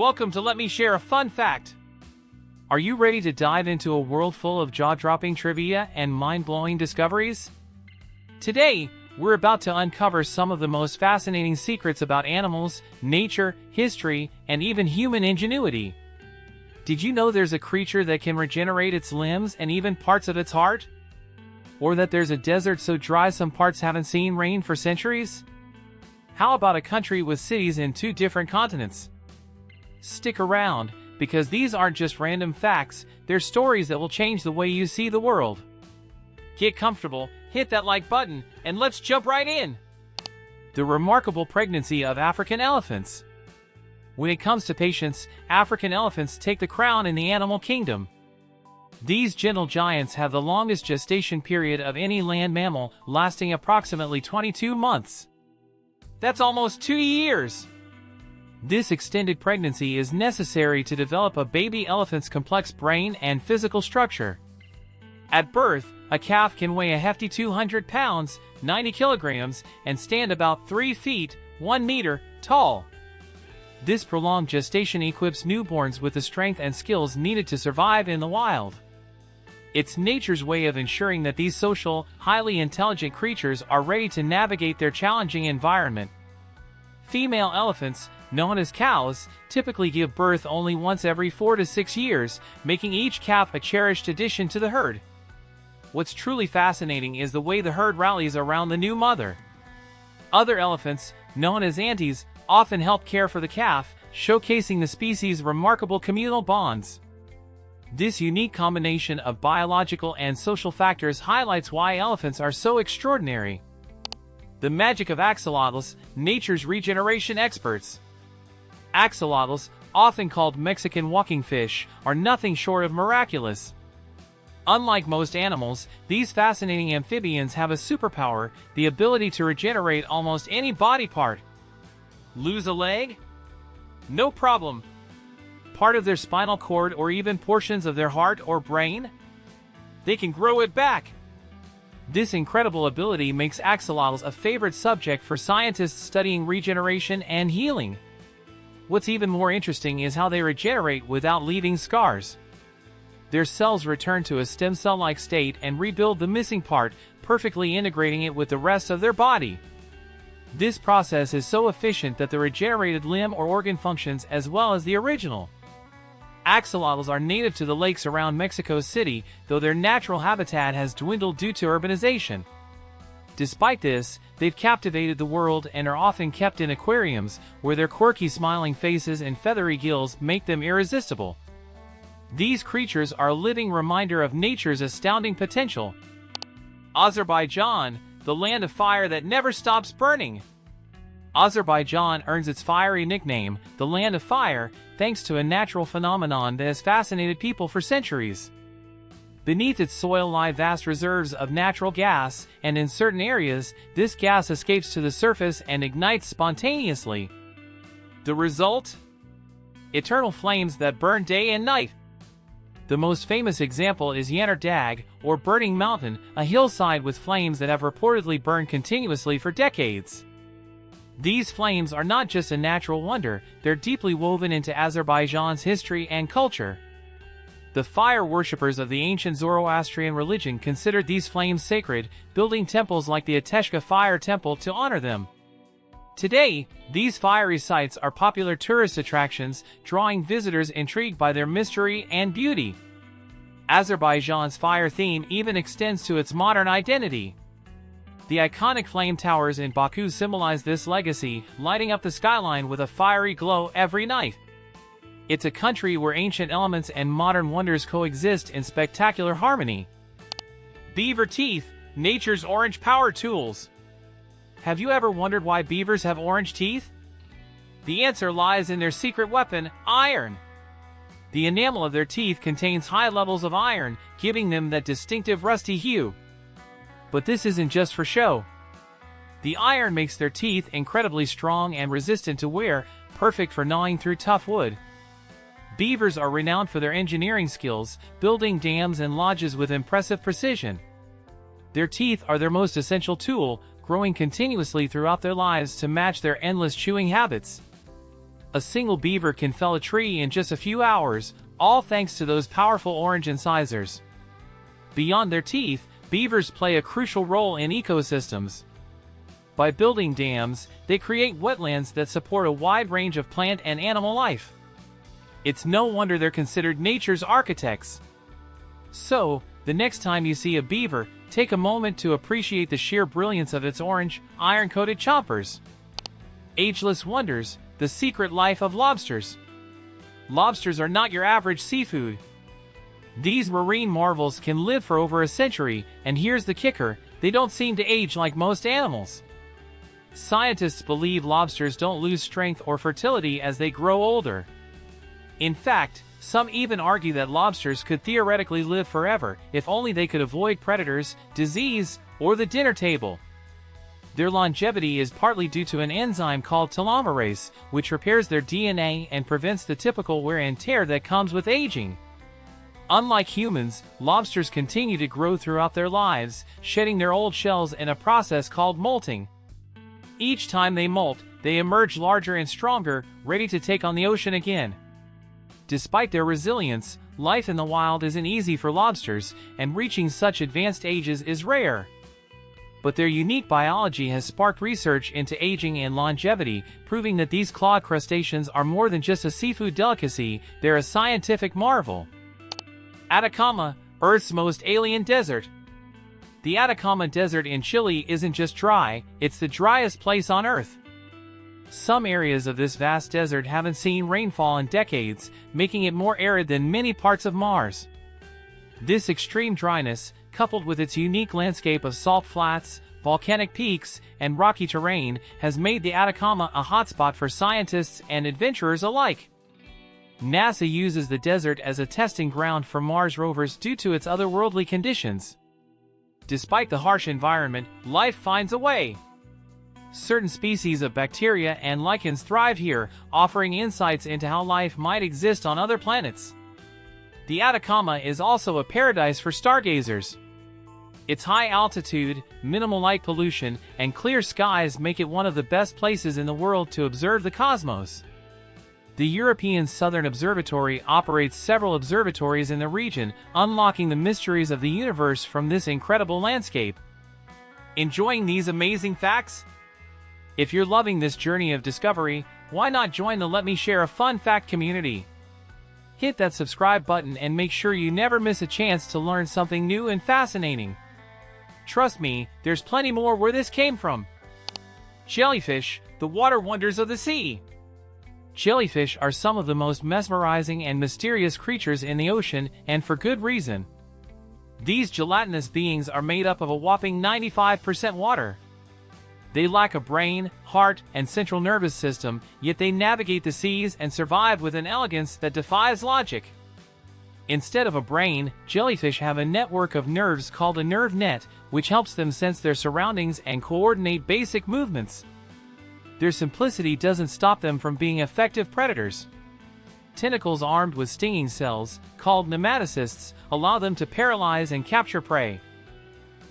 Welcome to Let Me Share a Fun Fact. Are you ready to dive into a world full of jaw-dropping trivia and mind-blowing discoveries? Today, we're about to uncover some of the most fascinating secrets about animals, nature, history, and even human ingenuity. Did you know there's a creature that can regenerate its limbs and even parts of its heart? Or that there's a desert so dry some parts haven't seen rain for centuries? How about a country with cities in 2 different continents? Stick around, because these aren't just random facts, they're stories that will change the way you see the world. Get comfortable, hit that like button, and let's jump right in! The remarkable pregnancy of African elephants. When it comes to patience, African elephants take the crown in the animal kingdom. These gentle giants have the longest gestation period of any land mammal, lasting approximately 22 months. That's almost 2 years! This extended pregnancy is necessary to develop a baby elephant's complex brain and physical structure. At birth, a calf can weigh a hefty 200 pounds, 90 kilograms, and stand about 3 feet, 1 meter, tall. This prolonged gestation equips newborns with the strength and skills needed to survive in the wild. It's nature's way of ensuring that these social, highly intelligent creatures are ready to navigate their challenging environment. Female elephants, known as cows, typically give birth only once every 4 to 6 years, making each calf a cherished addition to the herd. What's truly fascinating is the way the herd rallies around the new mother. Other elephants, known as aunties, often help care for the calf, showcasing the species' remarkable communal bonds. This unique combination of biological and social factors highlights why elephants are so extraordinary. The magic of axolotls, nature's regeneration experts. Axolotls, often called Mexican walking fish, are nothing short of miraculous. Unlike most animals, these fascinating amphibians have a superpower, the ability to regenerate almost any body part. Lose a leg? No problem. Part of their spinal cord or even portions of their heart or brain? They can grow it back. This incredible ability makes axolotls a favorite subject for scientists studying regeneration and healing. What's even more interesting is how they regenerate without leaving scars. Their cells return to a stem cell-like state and rebuild the missing part, perfectly integrating it with the rest of their body. This process is so efficient that the regenerated limb or organ functions as well as the original. Axolotls are native to the lakes around Mexico City, though their natural habitat has dwindled due to urbanization. Despite this, they've captivated the world and are often kept in aquariums, where their quirky smiling faces and feathery gills make them irresistible. These creatures are a living reminder of nature's astounding potential. Azerbaijan, the land of fire that never stops burning. Azerbaijan earns its fiery nickname, the Land of Fire, thanks to a natural phenomenon that has fascinated people for centuries. Beneath its soil lie vast reserves of natural gas, and in certain areas, this gas escapes to the surface and ignites spontaneously. The result? Eternal flames that burn day and night. The most famous example is Yanar Dag, or Burning Mountain, a hillside with flames that have reportedly burned continuously for decades. These flames are not just a natural wonder, they're deeply woven into Azerbaijan's history and culture. The fire worshippers of the ancient Zoroastrian religion considered these flames sacred, building temples like the Ateshka Fire Temple to honor them. Today, these fiery sites are popular tourist attractions, drawing visitors intrigued by their mystery and beauty. Azerbaijan's fire theme even extends to its modern identity. The iconic flame towers in Baku symbolize this legacy, lighting up the skyline with a fiery glow every night. It's a country where ancient elements and modern wonders coexist in spectacular harmony. Beaver teeth, nature's orange power tools. Have you ever wondered why beavers have orange teeth? The answer lies in their secret weapon, iron. The enamel of their teeth contains high levels of iron, giving them that distinctive rusty hue. But this isn't just for show. The iron makes their teeth incredibly strong and resistant to wear, perfect for gnawing through tough wood. Beavers are renowned for their engineering skills, building dams and lodges with impressive precision. Their teeth are their most essential tool, growing continuously throughout their lives to match their endless chewing habits. A single beaver can fell a tree in just a few hours, all thanks to those powerful orange incisors. Beyond their teeth, beavers play a crucial role in ecosystems. By building dams, they create wetlands that support a wide range of plant and animal life. It's no wonder they're considered nature's architects. So, the next time you see a beaver, take a moment to appreciate the sheer brilliance of its orange, iron-coated chompers. Ageless wonders, the secret life of lobsters. Lobsters are not your average seafood. These marine marvels can live for over a century, and here's the kicker, they don't seem to age like most animals. Scientists believe lobsters don't lose strength or fertility as they grow older. In fact, some even argue that lobsters could theoretically live forever if only they could avoid predators, disease, or the dinner table. Their longevity is partly due to an enzyme called telomerase, which repairs their DNA and prevents the typical wear and tear that comes with aging. Unlike humans, lobsters continue to grow throughout their lives, shedding their old shells in a process called molting. Each time they molt, they emerge larger and stronger, ready to take on the ocean again. Despite their resilience, life in the wild isn't easy for lobsters, and reaching such advanced ages is rare. But their unique biology has sparked research into aging and longevity, proving that these clawed crustaceans are more than just a seafood delicacy, they're a scientific marvel. Atacama, Earth's most alien desert. The Atacama Desert in Chile isn't just dry, it's the driest place on Earth. Some areas of this vast desert haven't seen rainfall in decades, making it more arid than many parts of Mars. This extreme dryness, coupled with its unique landscape of salt flats, volcanic peaks, and rocky terrain, has made the Atacama a hotspot for scientists and adventurers alike. NASA uses the desert as a testing ground for Mars rovers due to its otherworldly conditions. Despite the harsh environment, life finds a way. Certain species of bacteria and lichens thrive here, offering insights into how life might exist on other planets. The Atacama is also a paradise for stargazers. Its high altitude, minimal light pollution, and clear skies make it one of the best places in the world to observe the cosmos. The European Southern Observatory operates several observatories in the region, unlocking the mysteries of the universe from this incredible landscape. Enjoying these amazing facts? If you're loving this journey of discovery, why not join the Let Me Share a Fun Fact community? Hit that subscribe button and make sure you never miss a chance to learn something new and fascinating. Trust me, there's plenty more where this came from. Jellyfish, the water wonders of the sea. Jellyfish are some of the most mesmerizing and mysterious creatures in the ocean, and for good reason. These gelatinous beings are made up of a whopping 95% water. They lack a brain, heart, and central nervous system, yet they navigate the seas and survive with an elegance that defies logic. Instead of a brain, jellyfish have a network of nerves called a nerve net, which helps them sense their surroundings and coordinate basic movements. Their simplicity doesn't stop them from being effective predators. Tentacles armed with stinging cells, called nematocysts, allow them to paralyze and capture prey.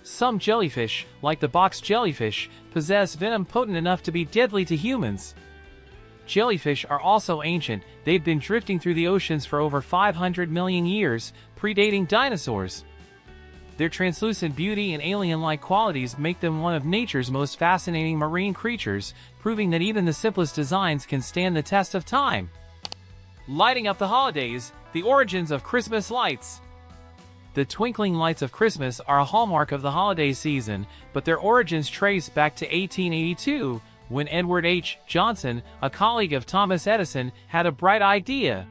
Some jellyfish, like the box jellyfish, possess venom potent enough to be deadly to humans. Jellyfish are also ancient, they've been drifting through the oceans for over 500 million years, predating dinosaurs. Their translucent beauty and alien-like qualities make them one of nature's most fascinating marine creatures, proving that even the simplest designs can stand the test of time. Lighting up the holidays, the origins of Christmas lights. The twinkling lights of Christmas are a hallmark of the holiday season, but their origins trace back to 1882, when Edward H. Johnson, a colleague of Thomas Edison, had a bright idea.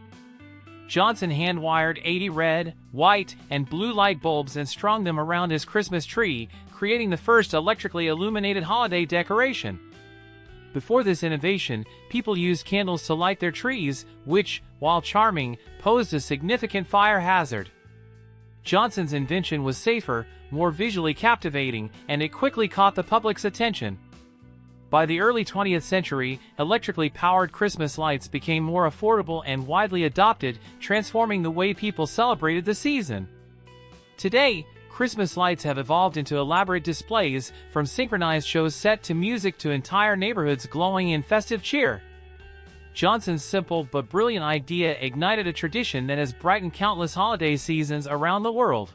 Johnson hand-wired 80 red, white, and blue light bulbs and strung them around his Christmas tree, creating the first electrically illuminated holiday decoration. Before this innovation, people used candles to light their trees, which, while charming, posed a significant fire hazard. Johnson's invention was safer, more visually captivating, and it quickly caught the public's attention. By the early 20th century, electrically powered Christmas lights became more affordable and widely adopted, transforming the way people celebrated the season. Today, Christmas lights have evolved into elaborate displays, from synchronized shows set to music to entire neighborhoods glowing in festive cheer. Johnson's simple but brilliant idea ignited a tradition that has brightened countless holiday seasons around the world.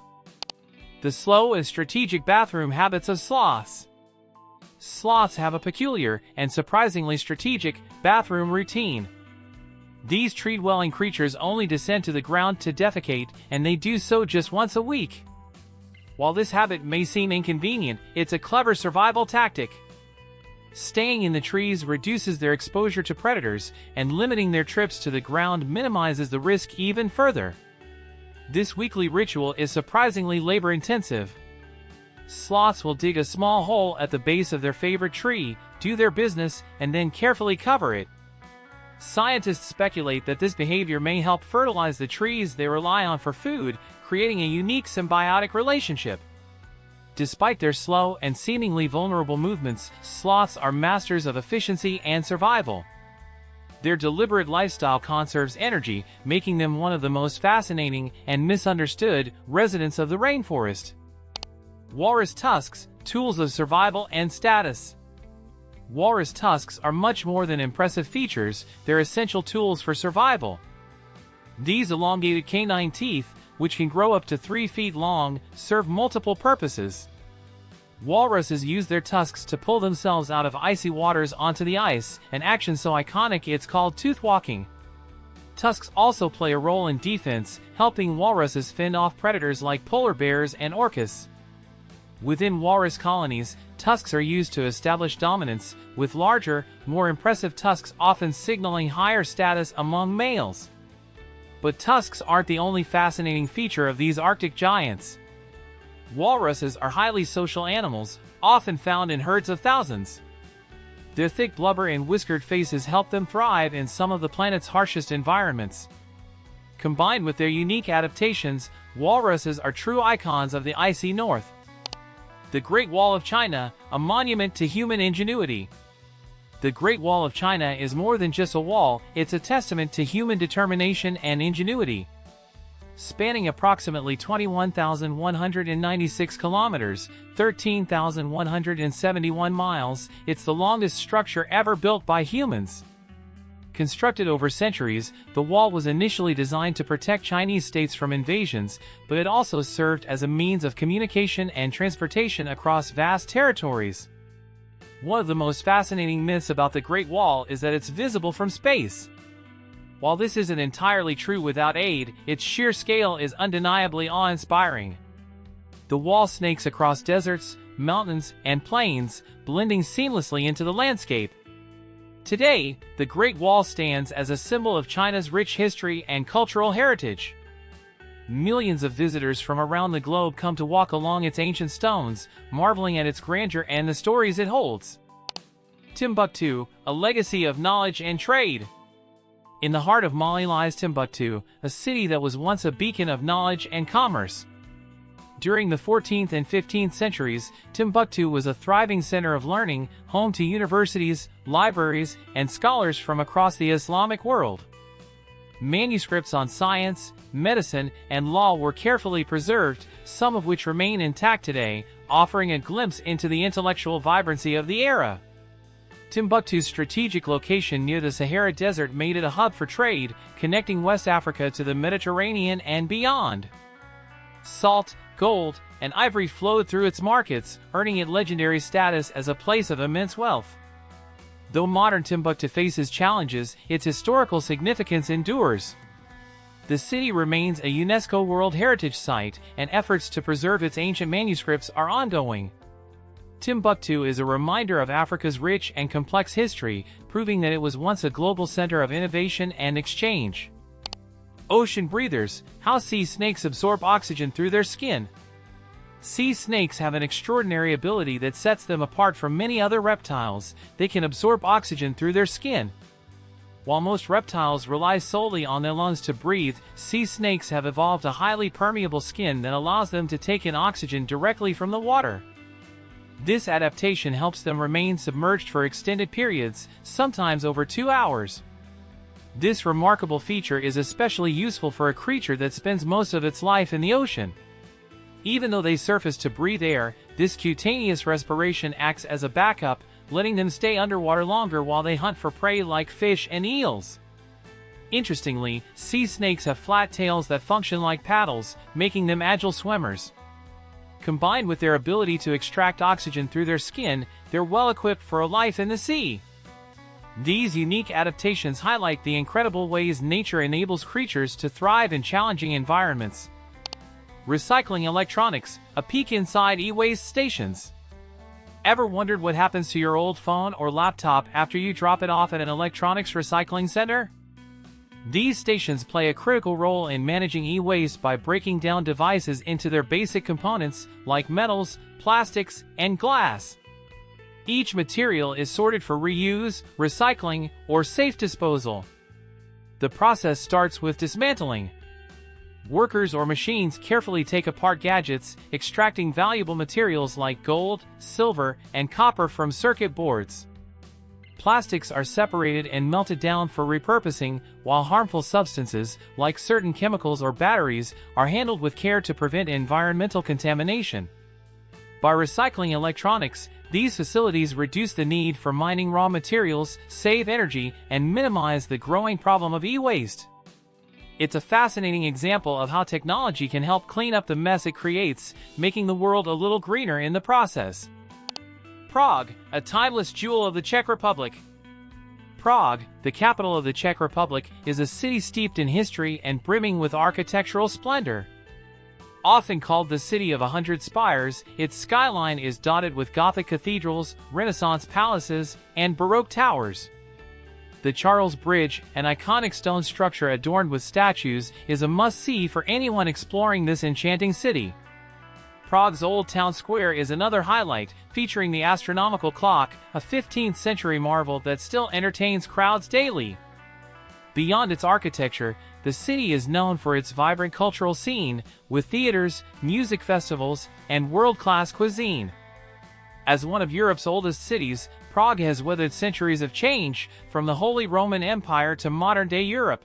The slow and strategic bathroom habits of sloths. Sloths have a peculiar and surprisingly strategic bathroom routine. These tree-dwelling creatures only descend to the ground to defecate, and they do so just once a week. While this habit may seem inconvenient, it's a clever survival tactic. Staying in the trees reduces their exposure to predators, and limiting their trips to the ground minimizes the risk even further. This weekly ritual is surprisingly labor-intensive. Sloths will dig a small hole at the base of their favorite tree, do their business, and then carefully cover it. Scientists speculate that this behavior may help fertilize the trees they rely on for food, creating a unique symbiotic relationship. Despite their slow and seemingly vulnerable movements, sloths are masters of efficiency and survival. Their deliberate lifestyle conserves energy, making them one of the most fascinating and misunderstood residents of the rainforest. Walrus tusks, tools of survival and status. Walrus tusks are much more than impressive features, they're essential tools for survival. These elongated canine teeth, which can grow up to 3 feet long, serve multiple purposes. Walruses use their tusks to pull themselves out of icy waters onto the ice, an action so iconic it's called tooth walking. Tusks also play a role in defense, helping walruses fend off predators like polar bears and orcas. Within walrus colonies, tusks are used to establish dominance, with larger, more impressive tusks often signaling higher status among males. But tusks aren't the only fascinating feature of these Arctic giants. Walruses are highly social animals, often found in herds of thousands. Their thick blubber and whiskered faces help them thrive in some of the planet's harshest environments. Combined with their unique adaptations, walruses are true icons of the icy north. The Great Wall of China, a monument to human ingenuity. The Great Wall of China is more than just a wall, it's a testament to human determination and ingenuity. Spanning approximately 21,196 kilometers, 13,171 miles, it's the longest structure ever built by humans. Constructed over centuries, the wall was initially designed to protect Chinese states from invasions, but it also served as a means of communication and transportation across vast territories. One of the most fascinating myths about the Great Wall is that it's visible from space. While this isn't entirely true without aid, its sheer scale is undeniably awe-inspiring. The wall snakes across deserts, mountains, and plains, blending seamlessly into the landscape. Today, the Great Wall stands as a symbol of China's rich history and cultural heritage. Millions of visitors from around the globe come to walk along its ancient stones, marveling at its grandeur and the stories it holds. Timbuktu, a legacy of knowledge and trade. In the heart of Mali lies Timbuktu, a city that was once a beacon of knowledge and commerce. During the 14th and 15th centuries, Timbuktu was a thriving center of learning, home to universities, libraries, and scholars from across the Islamic world. Manuscripts on science, medicine, and law were carefully preserved, some of which remain intact today, offering a glimpse into the intellectual vibrancy of the era. Timbuktu's strategic location near the Sahara Desert made it a hub for trade, connecting West Africa to the Mediterranean and beyond. Salt, gold, and ivory flowed through its markets, earning it legendary status as a place of immense wealth. Though modern Timbuktu faces challenges, its historical significance endures. The city remains a UNESCO World Heritage Site, and efforts to preserve its ancient manuscripts are ongoing. Timbuktu is a reminder of Africa's rich and complex history, proving that it was once a global center of innovation and exchange. Ocean breathers, how sea snakes absorb oxygen through their skin. Sea snakes have an extraordinary ability that sets them apart from many other reptiles. They can absorb oxygen through their skin. While most reptiles rely solely on their lungs to breathe, sea snakes have evolved a highly permeable skin that allows them to take in oxygen directly from the water. This adaptation helps them remain submerged for extended periods, sometimes over 2 hours. This remarkable feature is especially useful for a creature that spends most of its life in the ocean. Even though they surface to breathe air, this cutaneous respiration acts as a backup, letting them stay underwater longer while they hunt for prey like fish and eels. Interestingly, sea snakes have flat tails that function like paddles, making them agile swimmers. Combined with their ability to extract oxygen through their skin, they're well equipped for a life in the sea. These unique adaptations highlight the incredible ways nature enables creatures to thrive in challenging environments. Recycling electronics, a peek inside e-waste stations. Ever wondered what happens to your old phone or laptop after you drop it off at an electronics recycling center? These stations play a critical role in managing e-waste by breaking down devices into their basic components like metals, plastics, and glass. Each material is sorted for reuse, recycling, or safe disposal. The process starts with dismantling. Workers or machines carefully take apart gadgets, extracting valuable materials like gold, silver, and copper from circuit boards. Plastics are separated and melted down for repurposing, while harmful substances, like certain chemicals or batteries, are handled with care to prevent environmental contamination. By recycling electronics, these facilities reduce the need for mining raw materials, save energy, and minimize the growing problem of e-waste. It's a fascinating example of how technology can help clean up the mess it creates, making the world a little greener in the process. Prague, a timeless jewel of the Czech Republic. Prague, the capital of the Czech Republic, is a city steeped in history and brimming with architectural splendor. Often called the City of 100 Spires, its skyline is dotted with Gothic cathedrals, Renaissance palaces, and Baroque towers. The Charles Bridge, an iconic stone structure adorned with statues, is a must-see for anyone exploring this enchanting city. Prague's Old Town Square is another highlight, featuring the astronomical clock, a 15th-century marvel that still entertains crowds daily. Beyond its architecture, the city is known for its vibrant cultural scene, with theaters, music festivals, and world-class cuisine. As one of Europe's oldest cities, Prague has weathered centuries of change, from the Holy Roman Empire to modern-day Europe.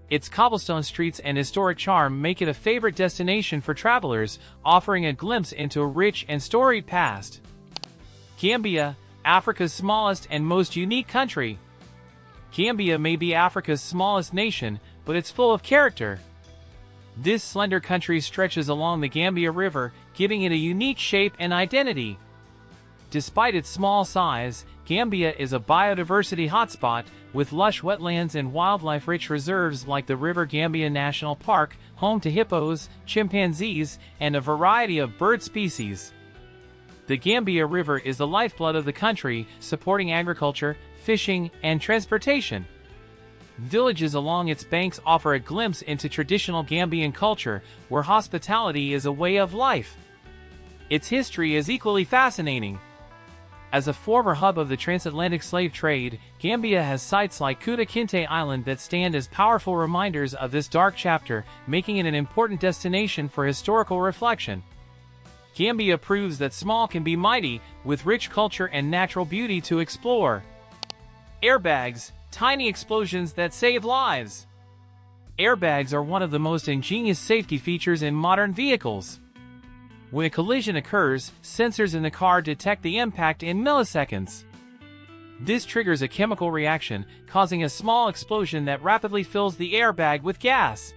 Its cobblestone streets and historic charm make it a favorite destination for travelers, offering a glimpse into a rich and storied past. Gambia, Africa's smallest and most unique country. Gambia may be Africa's smallest nation, but it's full of character. This slender country stretches along the Gambia River, giving it a unique shape and identity. Despite its small size, Gambia is a biodiversity hotspot, with lush wetlands and wildlife-rich reserves like the River Gambia National Park, home to hippos, chimpanzees, and a variety of bird species. The Gambia River is the lifeblood of the country, supporting agriculture, fishing, and transportation. Villages along its banks offer a glimpse into traditional Gambian culture, where hospitality is a way of life. Its history is equally fascinating. As a former hub of the transatlantic slave trade, Gambia has sites like Ceuta Kinte Island that stand as powerful reminders of this dark chapter, making it an important destination for historical reflection. Gambia proves that small can be mighty, with rich culture and natural beauty to explore. Airbags, tiny explosions that save lives. Airbags are one of the most ingenious safety features in modern vehicles. When a collision occurs, sensors in the car detect the impact in milliseconds. This triggers a chemical reaction, causing a small explosion that rapidly fills the airbag with gas.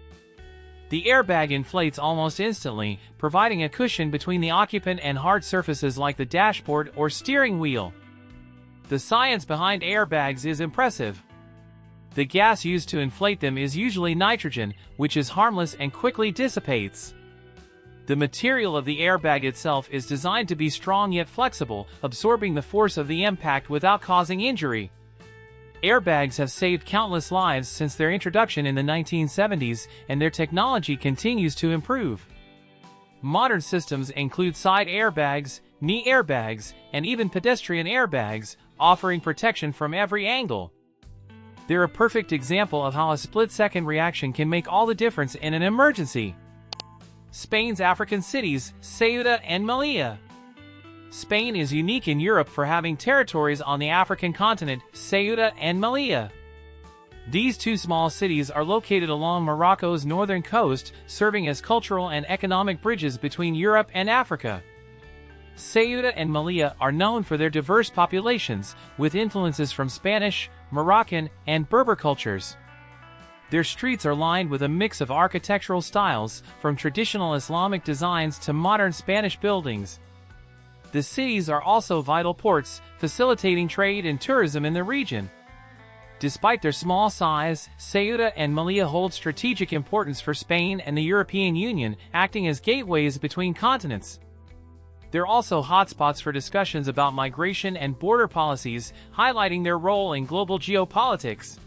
The airbag inflates almost instantly, providing a cushion between the occupant and hard surfaces like the dashboard or steering wheel. The science behind airbags is impressive. The gas used to inflate them is usually nitrogen, which is harmless and quickly dissipates. The material of the airbag itself is designed to be strong yet flexible, absorbing the force of the impact without causing injury. Airbags have saved countless lives since their introduction in the 1970s, and their technology continues to improve. Modern systems include side airbags, knee airbags, and even pedestrian airbags, offering protection from every angle. They're a perfect example of how a split-second reaction can make all the difference in an emergency. Spain's African cities, Ceuta and Melilla. Spain is unique in Europe for having territories on the African continent, Ceuta and Melilla. These two small cities are located along Morocco's northern coast, serving as cultural and economic bridges between Europe and Africa. Ceuta and Melilla are known for their diverse populations, with influences from Spanish, Moroccan, and Berber cultures. Their streets are lined with a mix of architectural styles, from traditional Islamic designs to modern Spanish buildings. The cities are also vital ports, facilitating trade and tourism in the region. Despite their small size, Ceuta and Melilla hold strategic importance for Spain and the European Union, acting as gateways between continents. They're also hotspots for discussions about migration and border policies, highlighting their role in global geopolitics.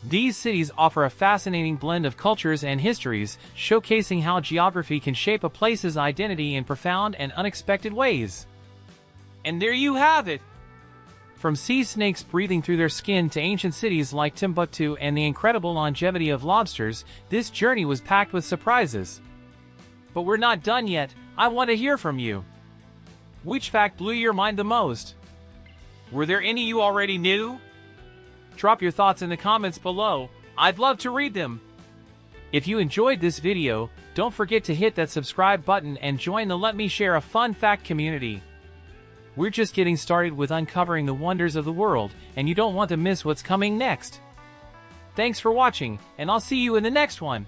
These cities offer a fascinating blend of cultures and histories, showcasing how geography can shape a place's identity in profound and unexpected ways. And there you have it! From sea snakes breathing through their skin to ancient cities like Timbuktu and the incredible longevity of lobsters, this journey was packed with surprises. But we're not done yet. I want to hear from you. Which fact blew your mind the most? Were there any you already knew? Drop your thoughts in the comments below. I'd love to read them. If you enjoyed this video, don't forget to hit that subscribe button and join the Let Me Share a Fun Fact community. We're just getting started with uncovering the wonders of the world, and you don't want to miss what's coming next. Thanks for watching, and I'll see you in the next one.